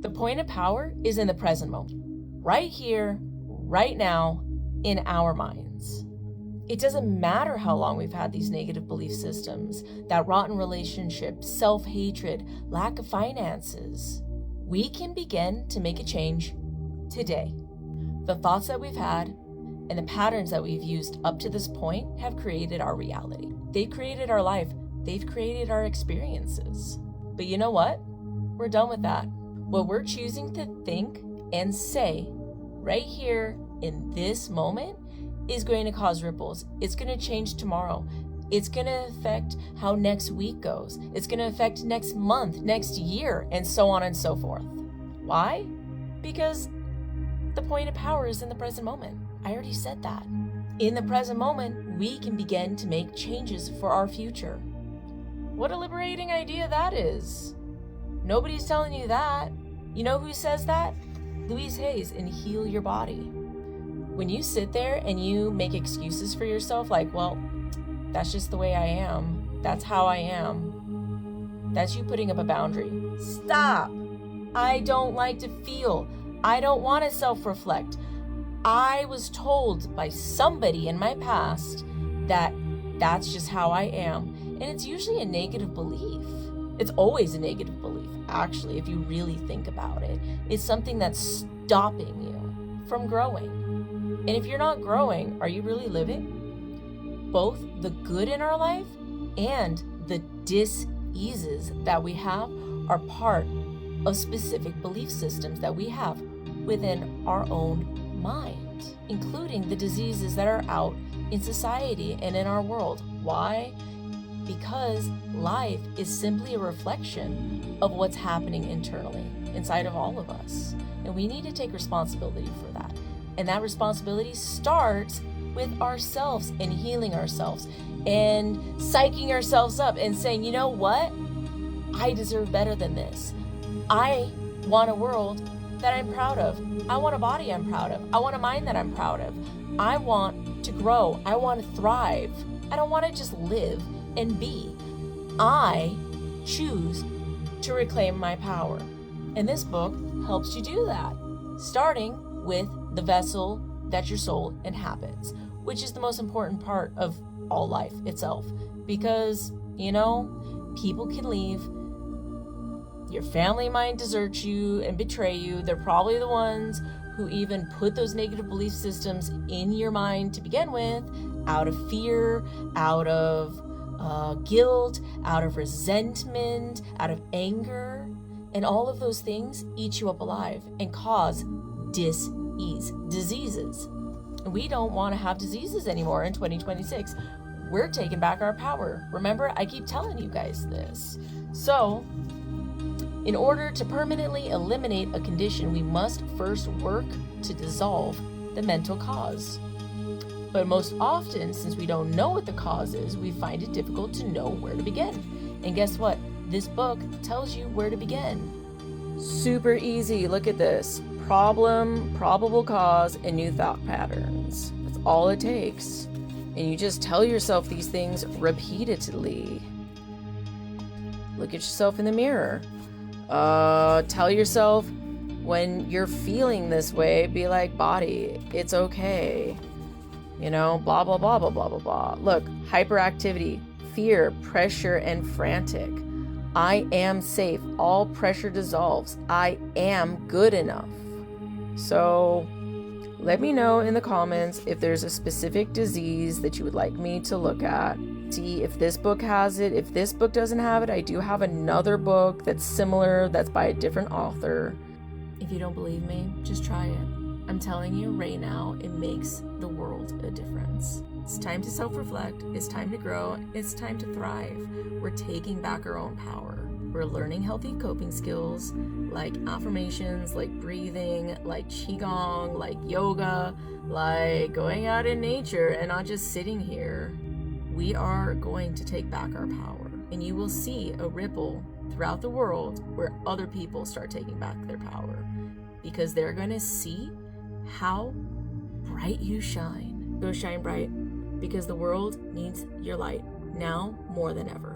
The point of power is in the present moment, right here, right now, in our minds. It doesn't matter how long we've had these negative belief systems, that rotten relationship, self-hatred, lack of finances. We can begin to make a change today. The thoughts that we've had and the patterns that we've used up to this point have created our reality. They've created our life. They've created our experiences. But you know what? We're done with that. What we're choosing to think and say right here in this moment is going to cause ripples. It's going to change tomorrow. It's going to affect how next week goes. It's going to affect next month, next year, and so on and so forth. Why? Because the point of power is in the present moment. I already said that. In the present moment, we can begin to make changes for our future. What a liberating idea that is. Nobody's telling you that. You know who says that? Louise Hayes in Heal Your Body. When you sit there and you make excuses for yourself like, well, that's just the way I am. That's how I am. That's you putting up a boundary. Stop. I don't like to feel. I don't want to self-reflect. I was told by somebody in my past that that's just how I am. And it's usually a negative belief. It's always a negative belief, actually, if you really think about it. It's something that's stopping you from growing. And if you're not growing, are you really living? Both the good in our life and the dis-eases that we have are part of specific belief systems that we have within our own mind, including the diseases that are out in society and in our world. Why? Because life is simply a reflection of what's happening internally inside of all of us. And we need to take responsibility for that. And that responsibility starts with ourselves and healing ourselves and psyching ourselves up and saying, you know what? I deserve better than this. I want a world that I'm proud of. I want a body I'm proud of. I want a mind that I'm proud of. I want to grow. I want to thrive. I don't want to just live and be. I choose to reclaim my power. And this book helps you do that, starting with the vessel that your soul inhabits, which is the most important part of all life itself. Because, you know, people can leave. Your family might desert you and betray you. They're probably the ones who even put those negative belief systems in your mind to begin with, out of fear, out of guilt, out of resentment, out of anger. And all of those things eat you up alive and cause diseases. And we don't want to have diseases anymore in 2026. We're taking back our power. Remember, I keep telling you guys this. So, in order to permanently eliminate a condition, we must first work to dissolve the mental cause. But most often, since we don't know what the cause is, we find it difficult to know where to begin. And guess what? This book tells you where to begin. Super easy. Look at this. Problem, probable cause, and new thought patterns. That's all it takes. And you just tell yourself these things repeatedly. Look at yourself in the mirror. Tell yourself when you're feeling this way, be like, body, it's okay. You know, blah, blah, blah, blah, blah, blah, blah. Look, hyperactivity, fear, pressure, and frantic. I am safe. All pressure dissolves. I am good enough. So let me know in the comments if there's a specific disease that you would like me to look at. See if this book has it. If this book doesn't have it, I do have another book that's similar, that's by a different author. If you don't believe me, just try it. I'm telling you right now, it makes the world a difference. It's time to self-reflect. It's time to grow. It's time to thrive. We're taking back our own power. We're learning healthy coping skills like affirmations, like breathing, like qigong, like yoga, like going out in nature and not just sitting here. We are going to take back our power, and you will see a ripple throughout the world where other people start taking back their power, because they're going to see how bright you shine. Go shine bright, because the world needs your light now more than ever.